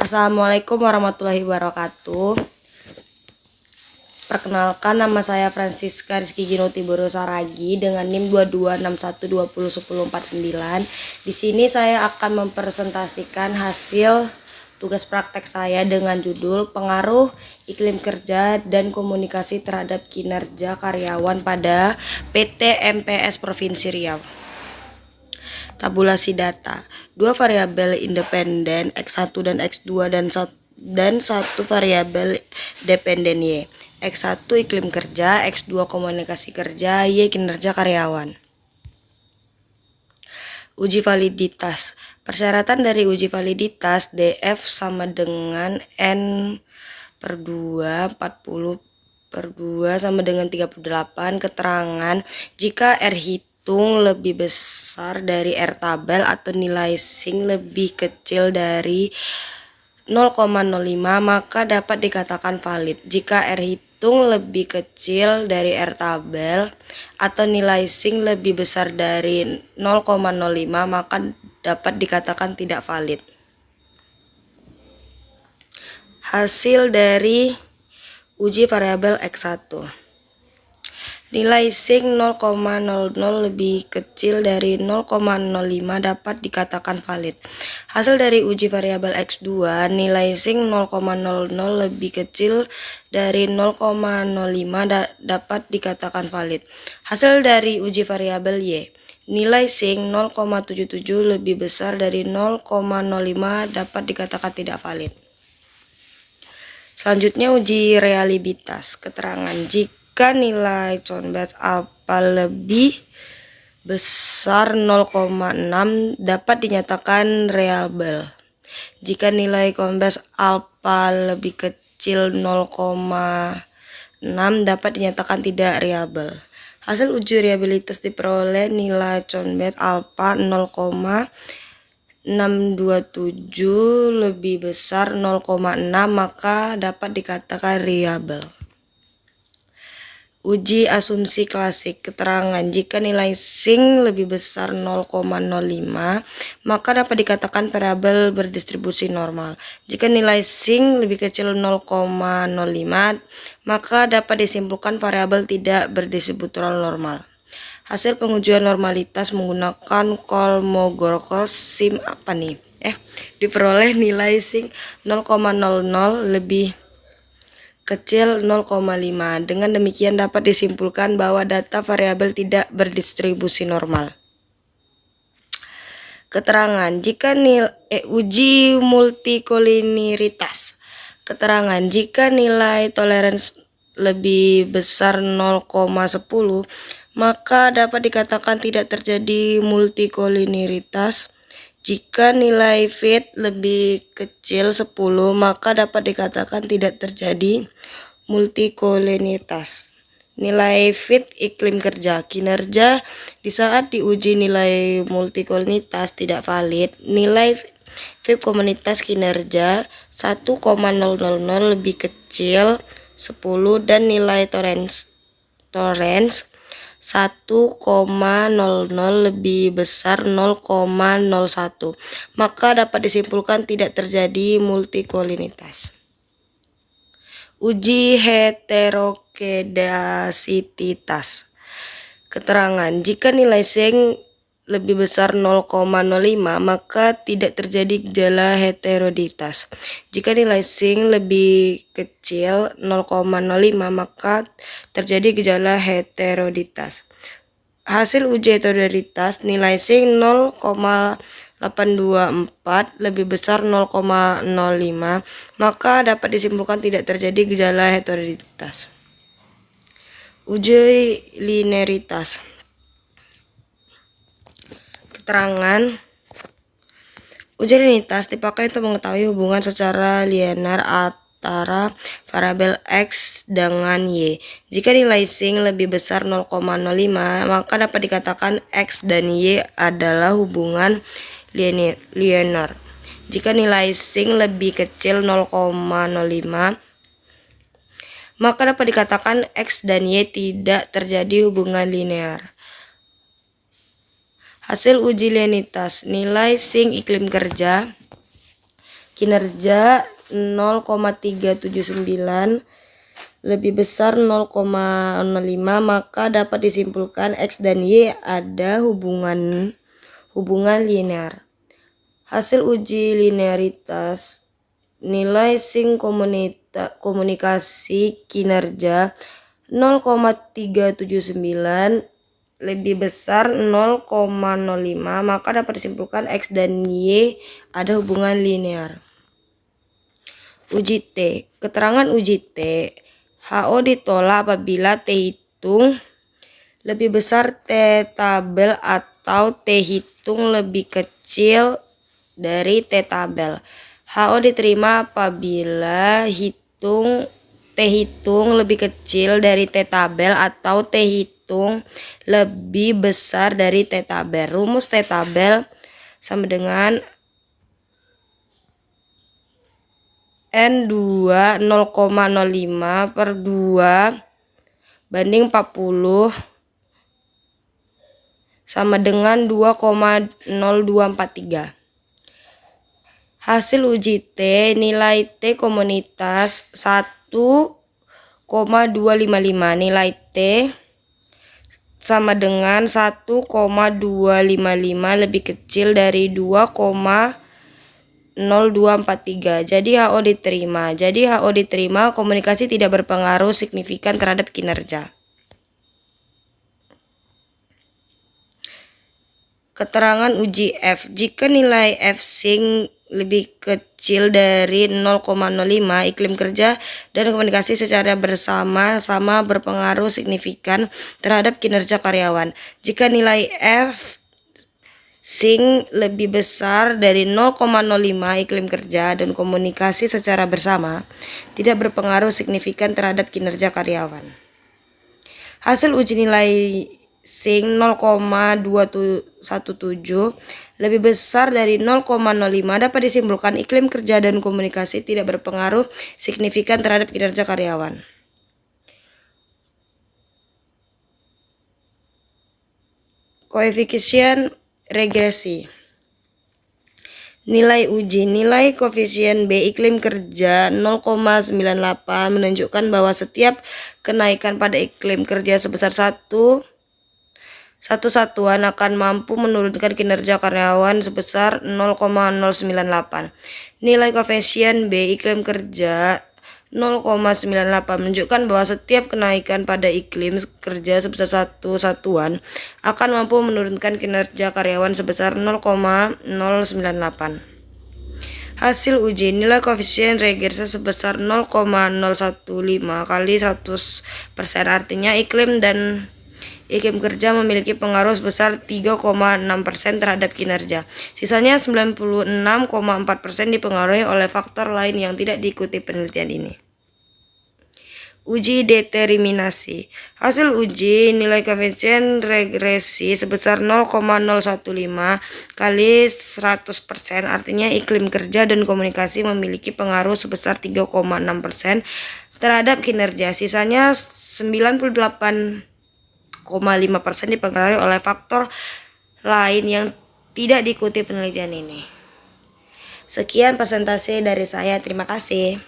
Assalamualaikum warahmatullahi wabarakatuh. Perkenalkan, nama saya Francisca Rizky Ginuti Saragi dengan NIM 2261201049. Di sini saya akan mempresentasikan hasil tugas praktek saya dengan judul Pengaruh Iklim Kerja dan Komunikasi Terhadap Kinerja Karyawan pada PT MPS Provinsi Riau. Tabulasi data. Dua variabel independen X1 dan X2 dan satu variabel dependen Y. X1 iklim kerja, X2 komunikasi kerja, Y kinerja karyawan. Uji validitas. Persyaratan dari uji validitas DF sama dengan N/2 40/2 sama dengan 38. Keterangan jika R hitung lebih besar dari R tabel atau nilai sing lebih kecil dari 0,05 maka dapat dikatakan valid. Jika R hitung lebih kecil dari R tabel atau nilai sing lebih besar dari 0,05 maka dapat dikatakan tidak valid. Hasil dari uji variabel X1. Nilai sing 0,00 lebih kecil dari 0,05 dapat dikatakan valid. Hasil dari uji variabel X2, nilai sing 0,00 lebih kecil dari 0,05 dapat dikatakan valid. Hasil dari uji variabel Y, nilai sing 0,77 lebih besar dari 0,05 dapat dikatakan tidak valid. Selanjutnya uji reliabilitas. Keterangan jika nilai convex alpha lebih besar 0,6 dapat dinyatakan reliable. Jika nilai convex alpha lebih kecil 0,6 dapat dinyatakan tidak reliable. Hasil uji reliabilitas diperoleh nilai convex alpha 0,627 lebih besar 0,6 maka dapat dikatakan reliable. Uji asumsi klasik. Keterangan jika nilai sing lebih besar 0,05 maka dapat dikatakan variabel berdistribusi normal. Jika nilai sing lebih kecil 0,05 maka dapat disimpulkan variabel tidak berdistribusi normal. Hasil pengujian normalitas menggunakan Kolmogorov SIM diperoleh nilai sing 0,00 lebih kecil 0,5. Dengan demikian dapat disimpulkan bahwa data variabel tidak berdistribusi normal. Keterangan jika uji multikoliniaritas. Keterangan jika nilai toleransi lebih besar 0,10 maka dapat dikatakan tidak terjadi multikoliniaritas. Jika nilai fit lebih kecil 10 maka dapat dikatakan tidak terjadi multikoliniaritas. Nilai fit iklim kerja. Kinerja di saat diuji nilai multikoliniaritas tidak valid. Nilai fit komunitas kinerja 1,000 lebih kecil 10 dan nilai tolerance 1,00 lebih besar 0,01 maka dapat disimpulkan tidak terjadi multikolinitas. Uji heterokedasitas. Keterangan jika nilai sing lebih besar 0,05 maka tidak terjadi gejala heteroditas. Jika nilai sing lebih kecil 0,05 maka terjadi gejala heteroditas. Hasil uji heteroditas nilai sing 0,824 lebih besar 0,05 maka dapat disimpulkan tidak terjadi gejala heteroditas. Uji linearitas. Keterangan uji linearitas dipakai untuk mengetahui hubungan secara linear antara variabel X dengan Y. Jika nilai sing lebih besar 0,05 maka dapat dikatakan X dan Y adalah hubungan linear. Jika nilai sing lebih kecil 0,05 maka dapat dikatakan X dan Y tidak terjadi hubungan linear. Hasil uji linearitas nilai sing iklim kerja kinerja 0,379 lebih besar 0,05, maka dapat disimpulkan X dan Y ada hubungan linear. Hasil uji linearitas nilai SING komunikasi kinerja 0,379 lebih besar 0,05, maka dapat disimpulkan X dan Y ada hubungan linear. Uji T. Keterangan uji T. HO ditolak apabila T hitung lebih besar T tabel atau T hitung lebih kecil dari T tabel. HO diterima apabila T hitung lebih kecil dari T tabel atau T hitung lebih besar dari T tabel. Rumus T tabel sama dengan N2 0,05 per 2 banding 40 sama dengan 2,0243. Hasil uji T, nilai T komunitas 1,255. Nilai T sama dengan 1,255 lebih kecil dari 2,0243. Jadi HO diterima. Komunikasi tidak berpengaruh signifikan terhadap kinerja. Keterangan uji F. Jika nilai F SING lebih kecil dari 0,05, iklim kerja dan komunikasi secara bersama-sama berpengaruh signifikan terhadap kinerja karyawan. Jika nilai F SING lebih besar dari 0,05, iklim kerja dan komunikasi secara bersama tidak berpengaruh signifikan terhadap kinerja karyawan. Hasil uji nilai SING 0,217 lebih besar dari 0,05 dapat disimpulkan iklim kerja dan komunikasi tidak berpengaruh signifikan terhadap kinerja karyawan. Koefisien regresi. Nilai uji. Nilai koefisien B iklim kerja 0,98 menunjukkan bahwa setiap kenaikan pada iklim kerja sebesar satu satuan akan mampu menurunkan kinerja karyawan sebesar 0,098. Nilai koefisien B iklim kerja 0,98 menunjukkan bahwa setiap kenaikan pada iklim kerja sebesar satu satuan akan mampu menurunkan kinerja karyawan sebesar 0,098. Hasil uji. Nilai koefisien regresi sebesar 0,015 kali 100%, artinya iklim kerja memiliki pengaruh sebesar 3,6% terhadap kinerja. Sisanya 96,4% dipengaruhi oleh faktor lain yang tidak diikuti penelitian ini. Uji determinasi. Hasil uji nilai koefisien regresi sebesar 0,015 kali 100%, artinya iklim kerja dan komunikasi memiliki pengaruh sebesar 3,6% terhadap kinerja. Sisanya 98,5% dipengaruhi oleh faktor lain yang tidak diikuti penelitian ini. Sekian presentasi dari saya. Terima kasih.